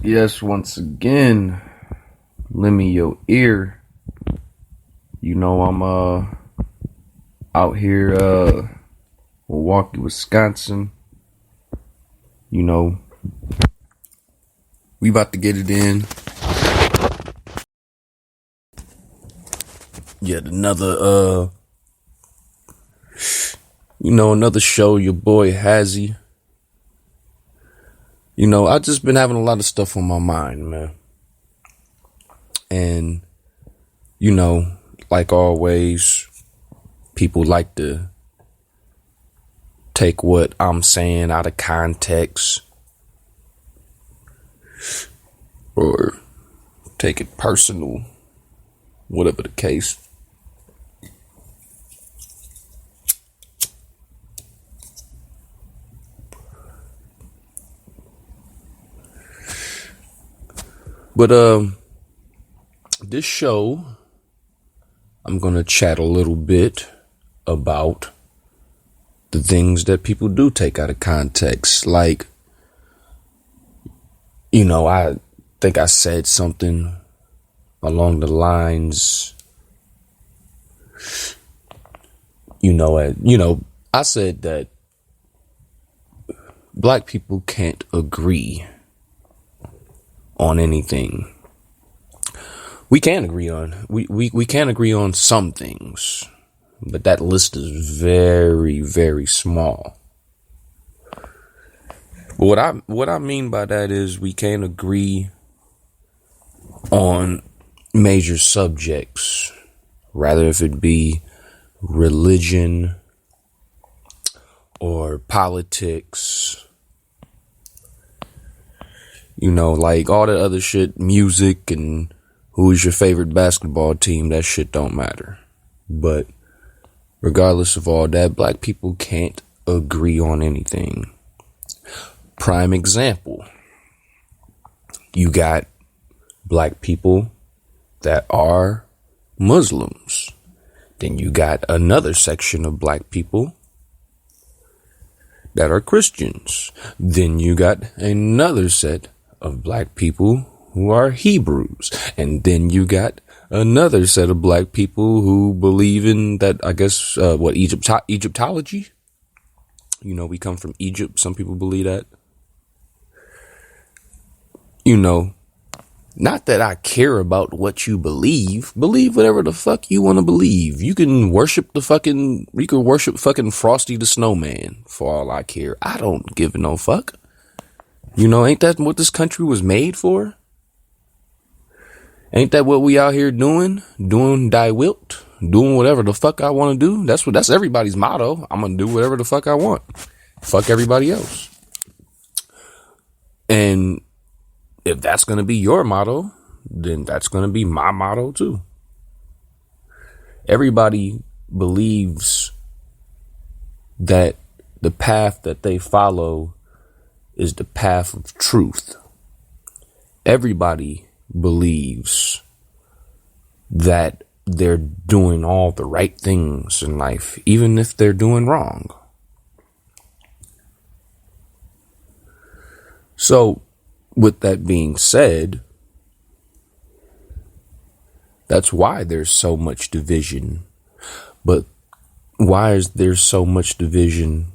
Yes, once again, lend me your ear. You know, I'm out here, Milwaukee, Wisconsin. You know, we about to get it in. Yet another, another show, your boy Hazzy. You know, I've just been having a lot of stuff on my mind, man. And, you know, like always, people like to take what I'm saying out of context or take it personal, whatever the case. But this show, I'm going to chat a little bit about the things that people do take out of context. Like, you know, I think I said something along the lines, I said that black people can't agree on anything. We can agree on we can agree on some things, but that list is very, very small. But what I mean by that is we can't agree on major subjects, rather if it be religion or politics. You know, like all that other shit, music and who's your favorite basketball team, that shit don't matter. But regardless of all that, black people can't agree on anything. Prime example, you got black people that are Muslims. Then you got another section of black people that are Christians. Then you got another set of black people who are Hebrews. And then you got another set of black people who believe in that, I guess, Egyptology? You know, we come from Egypt. Some people believe that. You know, not that I care about what you believe. Believe whatever the fuck you want to believe. You can worship fucking Frosty the Snowman for all I care. I don't give no fuck. You know, ain't that what this country was made for? Ain't that what we out here doing? Doing die wilt? Doing whatever the fuck I want to do? That's everybody's motto. I'm going to do whatever the fuck I want. Fuck everybody else. And if that's going to be your motto, then that's going to be my motto too. Everybody believes that the path that they follow is the path of truth. Everybody believes that they're doing all the right things in life, even if they're doing wrong. So, with that being said, that's why there's so much division. But why is there so much division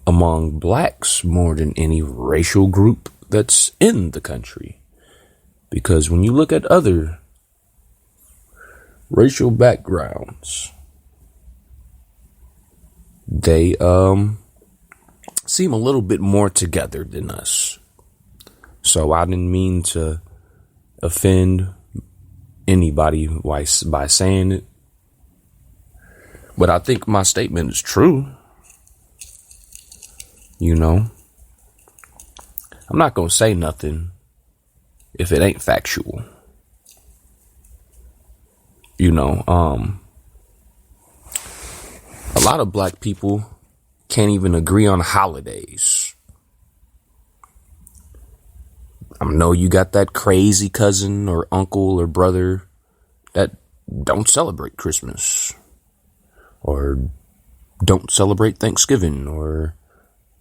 among blacks more than any racial group that's in the country? Because when you look at other racial backgrounds, they seem a little bit more together than us. So I didn't mean to offend anybody by saying it, but I think my statement is true. You know, I'm not gonna say nothing if it ain't factual. You know, a lot of black people can't even agree on holidays. I know you got that crazy cousin or uncle or brother that don't celebrate Christmas, or don't celebrate Thanksgiving, or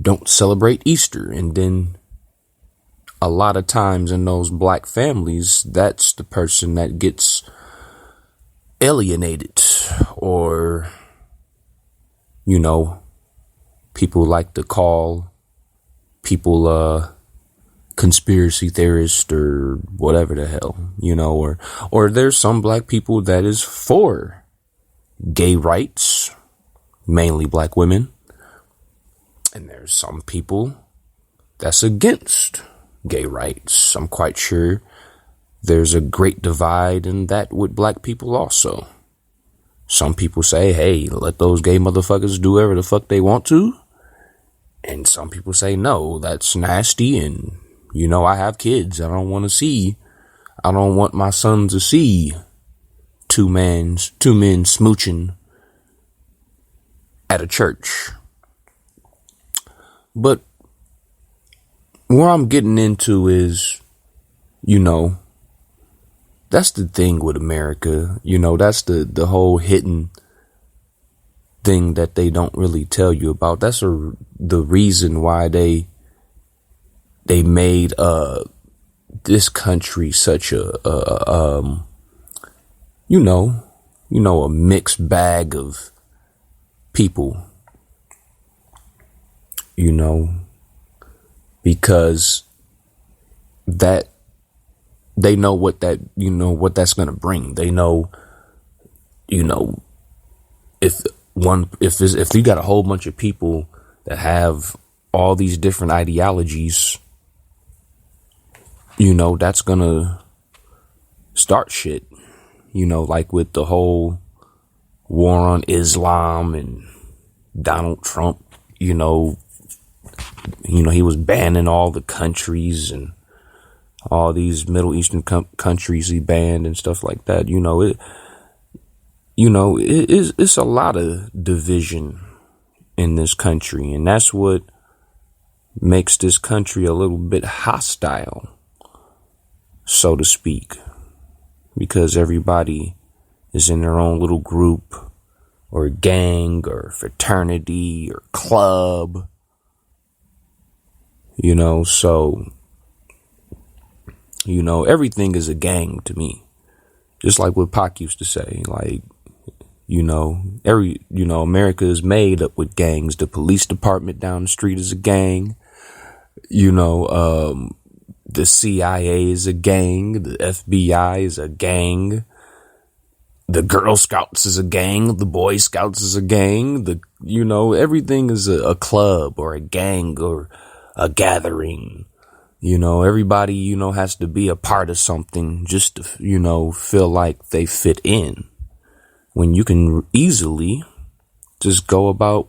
don't celebrate Easter. And then a lot of times in those black families, that's the person that gets alienated, or, you know, people like to call people conspiracy theorists or whatever the hell, you know, or there's some black people that is for gay rights, mainly black women, and there's some people that's against gay rights. I'm quite sure there's a great divide in that with black people also. Some people say, hey, let those gay motherfuckers do whatever the fuck they want to. And some people say, no, that's nasty. And, you know, I have kids. I don't want my son to see two men smooching at a church. But where I'm getting into is, you know, that's the thing with America. You know, that's the whole hidden thing that they don't really tell you about. That's the reason why they made this country such a a mixed bag of people. You know, because that they know what that's going to bring. They know, if you got a whole bunch of people that have all these different ideologies, you know, that's going to start shit, you know, like with the whole war on Islam and Donald Trump, you know, he was banning all the countries and all these Middle Eastern countries he banned and stuff like that. It's a lot of division in this country, and that's what makes this country a little bit hostile, so to speak, because everybody is in their own little group or gang or fraternity or club, so everything is a gang to me. Just like what Pac used to say, like, America is made up with gangs. The police department down the street is a gang. The CIA is a gang. The FBI is a gang. The Girl Scouts is a gang. The Boy Scouts is a gang. Everything is a club or a gang or a gathering. Everybody, has to be a part of something just to, feel like they fit in. When you can easily just go about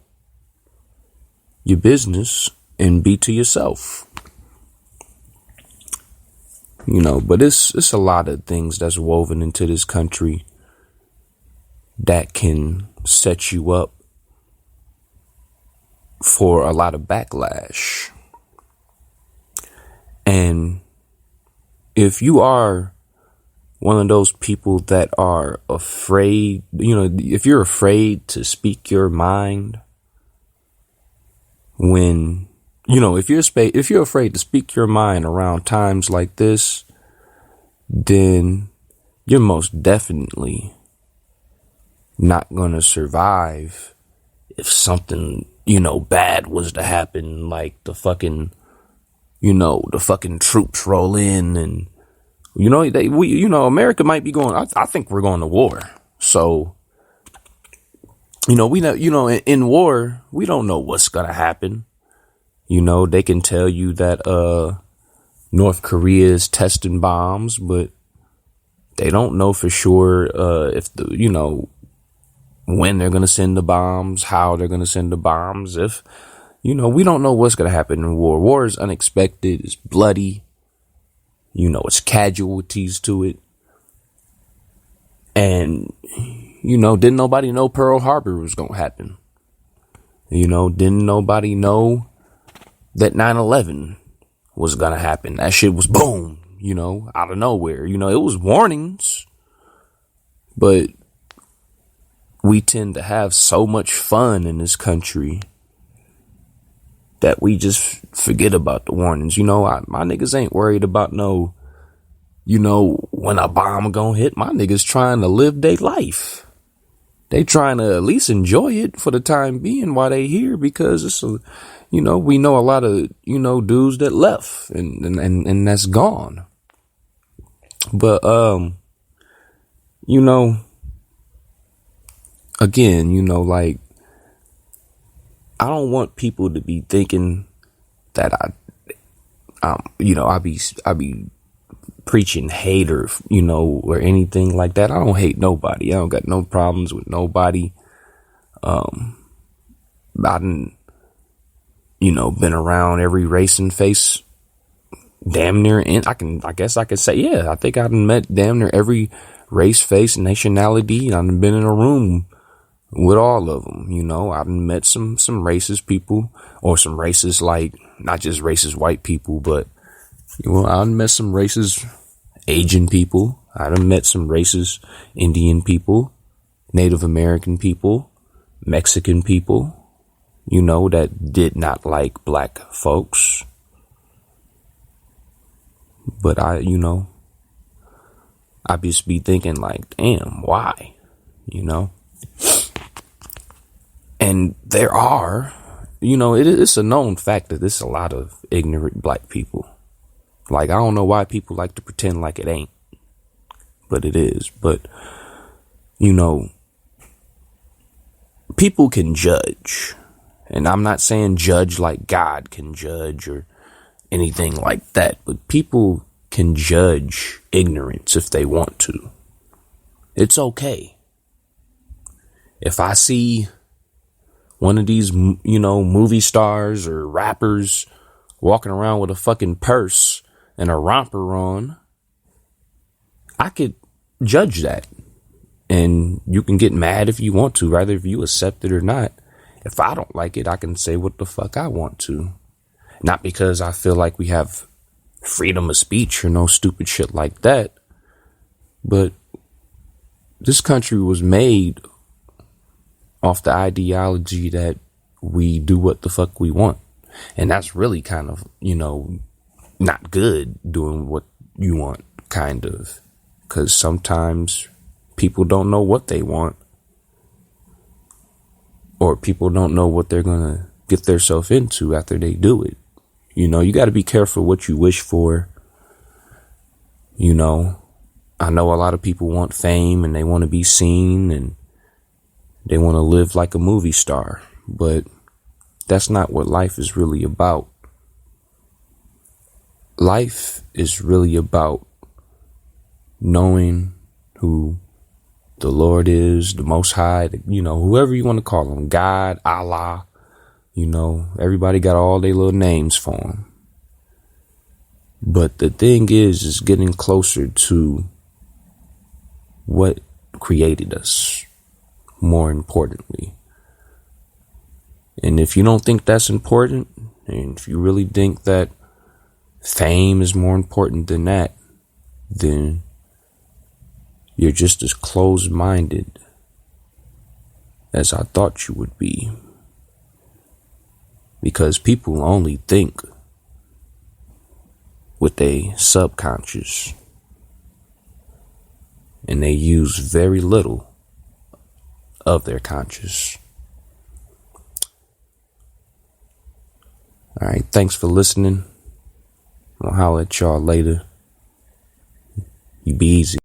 your business and be to yourself. But it's a lot of things that's woven into this country that can set you up for a lot of backlash. And if you are one of those people that are afraid, if you're afraid to speak your mind, if you're afraid to speak your mind around times like this, then you're most definitely not going to survive if something, bad was to happen, like the fucking troops roll in and, America might be going, I think we're going to war. So We know, in war, we don't know what's going to happen. They can tell you that, North Korea is testing bombs, but they don't know for sure, if when they're going to send the bombs, how they're going to send the bombs. If, we don't know what's going to happen in war. War is unexpected. It's bloody. It's casualties to it. And, didn't nobody know Pearl Harbor was going to happen? Didn't nobody know that 9/11 was going to happen? That shit was boom, out of nowhere. It was warnings, but we tend to have so much fun in this country that we just forget about the warnings. My niggas ain't worried about no, when a bomb gonna hit. My niggas trying to live their life. They trying to at least enjoy it for the time being while they here, because it's we know a lot of, dudes that left and that's gone. But, again, like, I don't want people to be thinking that I be preaching hate or, or anything like that. I don't hate nobody. I don't got no problems with nobody. I done, been around every race and face damn near, and I guess I could say, yeah, I think I done met damn near every race, face, nationality. I done been in a room with all of them. I done met some racist people, or some racist, like, not just racist white people, but, I done met some racist Asian people. I done met some racist Indian people, Native American people, Mexican people, that did not like black folks. But I just be thinking like, damn, why? And there are, it's a known fact that there's a lot of ignorant black people. Like, I don't know why people like to pretend like it ain't, but it is. But, people can judge. And I'm not saying judge like God can judge or anything like that, but people can judge ignorance if they want to. It's okay. If I see one of these, movie stars or rappers walking around with a fucking purse and a romper on, I could judge that. And you can get mad if you want to, rather if you accept it or not. If I don't like it, I can say what the fuck I want to. Not because I feel like we have freedom of speech or no stupid shit like that. But this country was made off the ideology that we do what the fuck we want. And that's really kind of, not good, doing what you want, kind of. Because sometimes people don't know what they want. Or people don't know what they're going to get themselves into after they do it. You got to be careful what you wish for. I know a lot of people want fame and they want to be seen and they want to live like a movie star. But that's not what life is really about. Life is really about knowing who the Lord is, the Most High, whoever you want to call him, God, Allah, everybody got all their little names for him. But the thing is getting closer to what created us, more importantly. And if you don't think that's important, and if you really think that fame is more important than that, then you're just as closed-minded as I thought you would be. Because people only think with a subconscious, and they use very little of their conscious. All right, thanks for listening. I'll holler at y'all later. You be easy.